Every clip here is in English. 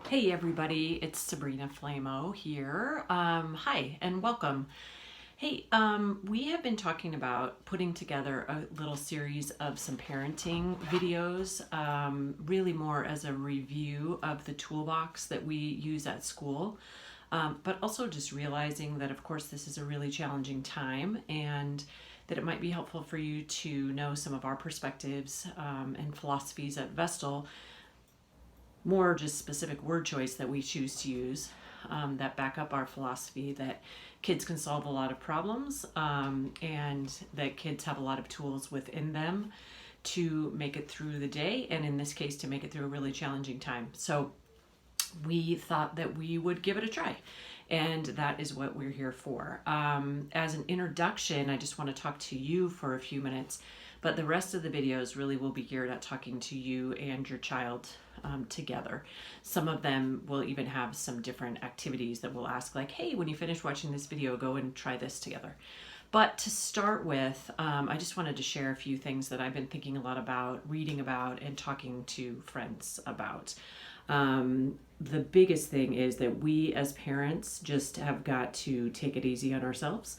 Hey everybody, it's Sabrina Flamo here. Hi and welcome. Hey, we have been talking about putting together a little series of some parenting videos, really more as a review of the toolbox that we use at school, but also just realizing that, of course, this is a really challenging time and that it might be helpful for you to know some of our perspectives and philosophies at Vestal, more just specific word choice that we choose to use that back up our philosophy that kids can solve a lot of problems and that kids have a lot of tools within them to make it through the day, and in this case to make it through a really challenging time. So we thought that we would give it a try, and that is what we're here for. As an introduction, I just want to talk to you for a few minutes, but the rest of the videos really will be geared at talking to you and your child together. Some of them will even have some different activities that we'll ask, like, hey, when you finish watching this video, go and try this together. But to start with, I just wanted to share a few things that I've been thinking a lot about, reading about, and talking to friends about. The biggest thing is that we as parents just have got to take it easy on ourselves.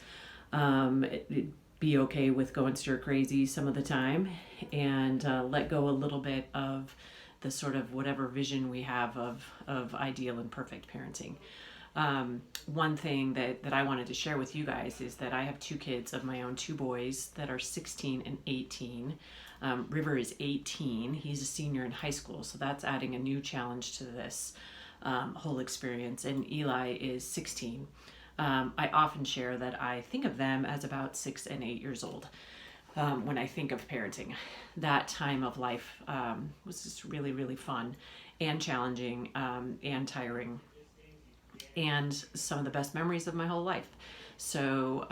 Be okay with going stir crazy some of the time, and let go a little bit of the sort of whatever vision we have of ideal and perfect parenting. One thing that I wanted to share with you guys is that I have two kids of my own, two boys that are 16 and 18. River is 18. He's a senior in high school, so that's adding a new challenge to this whole experience. And Eli is 16. I often share that I think of them as about 6 and 8 years old. When I think of parenting, that time of life was just really, really fun and challenging and tiring, and some of the best memories of my whole life. So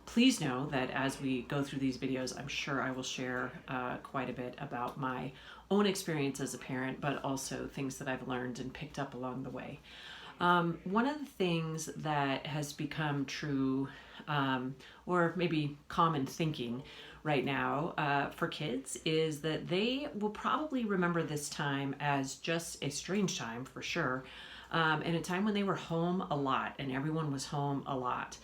please know that as we go through these videos, I'm sure I will share quite a bit about my own experience as a parent, but also things that I've learned and picked up along the way. One of the things that has become true, or maybe common thinking right now for kids, is that they will probably remember this time as just a strange time for sure, and a time when they were home a lot and everyone was home a lot.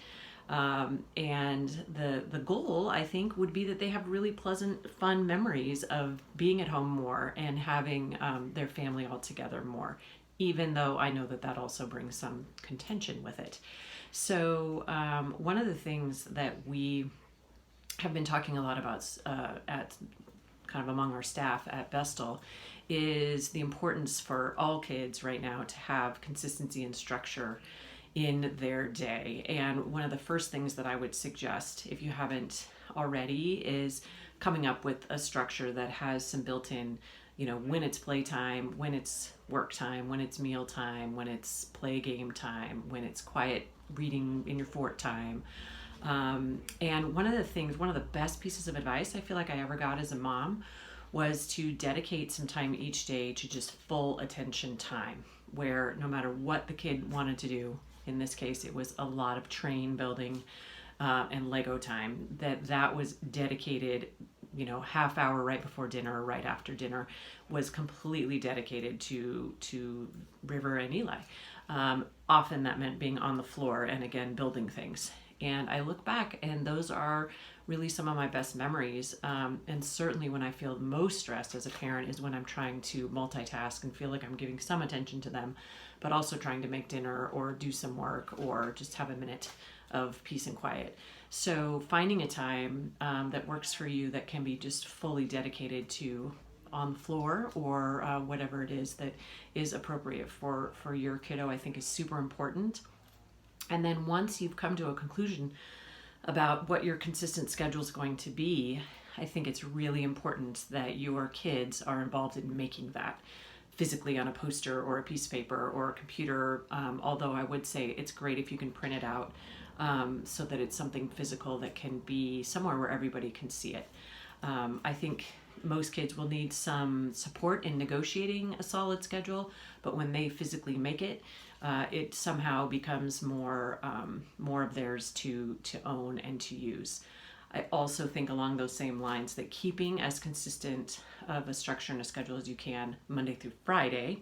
And the goal, I think, would be that they have really pleasant, fun memories of being at home more and having their family all together more, even though I know that that also brings some contention with it. So one of the things that we have been talking a lot about at kind of among our staff at Vestal is the importance for all kids right now to have consistency and structure in their day. And one of the first things that I would suggest, if you haven't already, is coming up with a structure that has some built-in, when it's playtime, when it's work time, when it's meal time, when it's play game time, when it's quiet reading in your fort time. And one of the best pieces of advice I feel like I ever got as a mom was to dedicate some time each day to just full attention time, where no matter what the kid wanted to do, in this case it was a lot of train building and Lego time, that was dedicated. Half hour right before dinner or right after dinner was completely dedicated to River and Eli. Often that meant being on the floor and, again, building things. And I look back, and those are really some of my best memories. And certainly when I feel most stressed as a parent is when I'm trying to multitask and feel like I'm giving some attention to them, but also trying to make dinner or do some work or just have a minute of peace and quiet. So finding a time that works for you that can be just fully dedicated to on the floor or whatever it is that is appropriate for your kiddo, I think is super important. And then once you've come to a conclusion about what your consistent schedule is going to be, I think it's really important that your kids are involved in making that physically on a poster or a piece of paper or a computer, although I would say it's great if you can print it out so that it's something physical that can be somewhere where everybody can see it. I think most kids will need some support in negotiating a solid schedule, but when they physically make it, it somehow becomes more of theirs to own and to use. I also think along those same lines that keeping as consistent of a structure and a schedule as you can Monday through Friday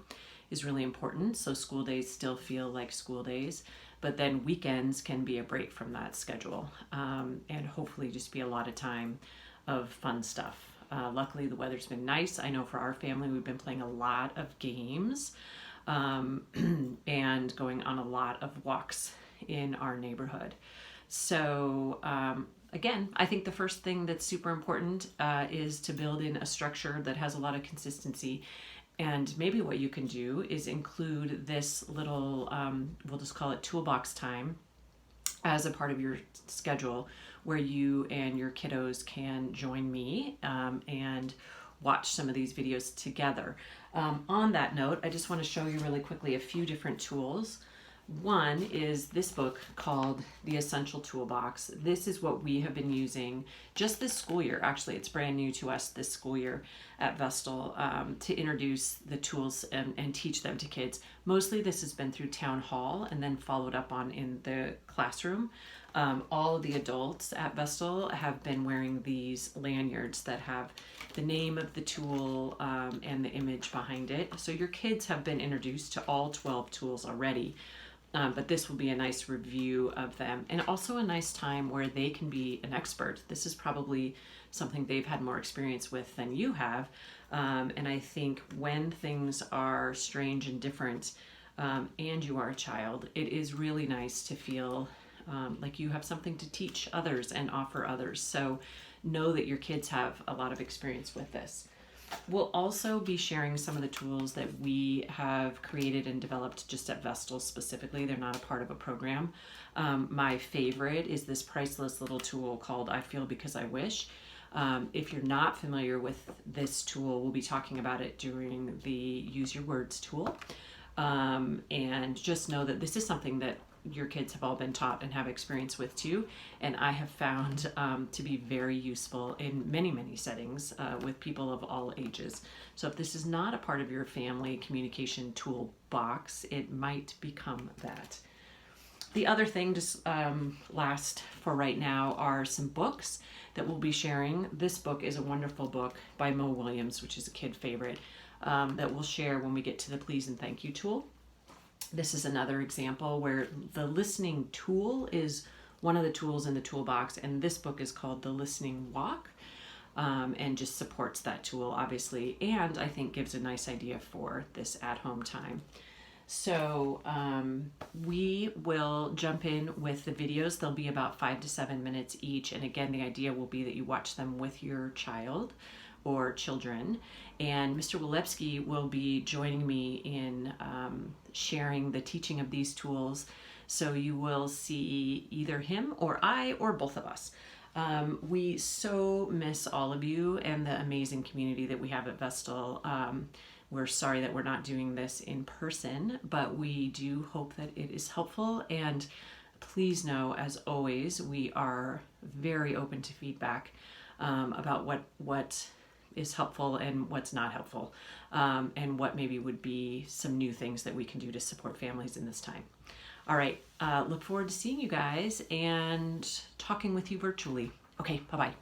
is really important. So school days still feel like school days, but then weekends can be a break from that schedule, and hopefully just be a lot of time of fun stuff. Luckily, the weather's been nice. I know for our family, we've been playing a lot of games, and going on a lot of walks in our neighborhood. So, again, I think the first thing that's super important is to build in a structure that has a lot of consistency. And maybe what you can do is include this little, we'll just call it toolbox time, as a part of your schedule where you and your kiddos can join me and watch some of these videos together. On that note, I just want to show you really quickly a few different tools. One is this book called The Essential Toolbox. This is what we have been using just this school year. Actually, it's brand new to us this school year at Vestal, to introduce the tools and teach them to kids. Mostly this has been through town hall and then followed up on in the classroom. All of the adults at Vestal have been wearing these lanyards that have the name of the tool and the image behind it. So your kids have been introduced to all 12 tools already. But this will be a nice review of them, and also a nice time where they can be an expert. This is probably something they've had more experience with than you have. And I think when things are strange and different, and you are a child, it is really nice to feel like you have something to teach others and offer others. So know that your kids have a lot of experience with this. We'll also be sharing some of the tools that we have created and developed just at Vestal specifically. They're not a part of a program. My favorite is this priceless little tool called I Feel Because I Wish. If you're not familiar with this tool, we'll be talking about it during the Use Your Words tool. And just know that this is something that your kids have all been taught and have experience with too, and I have found to be very useful in many, many settings with people of all ages. So if this is not a part of your family communication toolbox, it might become that. The other thing, just last for right now, are some books that we'll be sharing. This book is a wonderful book by Mo Williams, which is a kid favorite, that we'll share when we get to the Please and Thank You tool. This is another example where the listening tool is one of the tools in the toolbox, and this book is called The Listening Walk, and just supports that tool, obviously, and I think gives a nice idea for this at-home time. So we will jump in with the videos. They'll be about 5 to 7 minutes each, and again, the idea will be that you watch them with your child or children, and Mr. Wilewski will be joining me in sharing the teaching of these tools, so you will see either him or I or both of us. We so miss all of you and the amazing community that we have at Vestal. We're sorry that we're not doing this in person, but we do hope that it is helpful, and please know, as always, we are very open to feedback about what is helpful and what's not helpful, and what maybe would be some new things that we can do to support families in this time. All right, look forward to seeing you guys and talking with you virtually. Okay, bye-bye.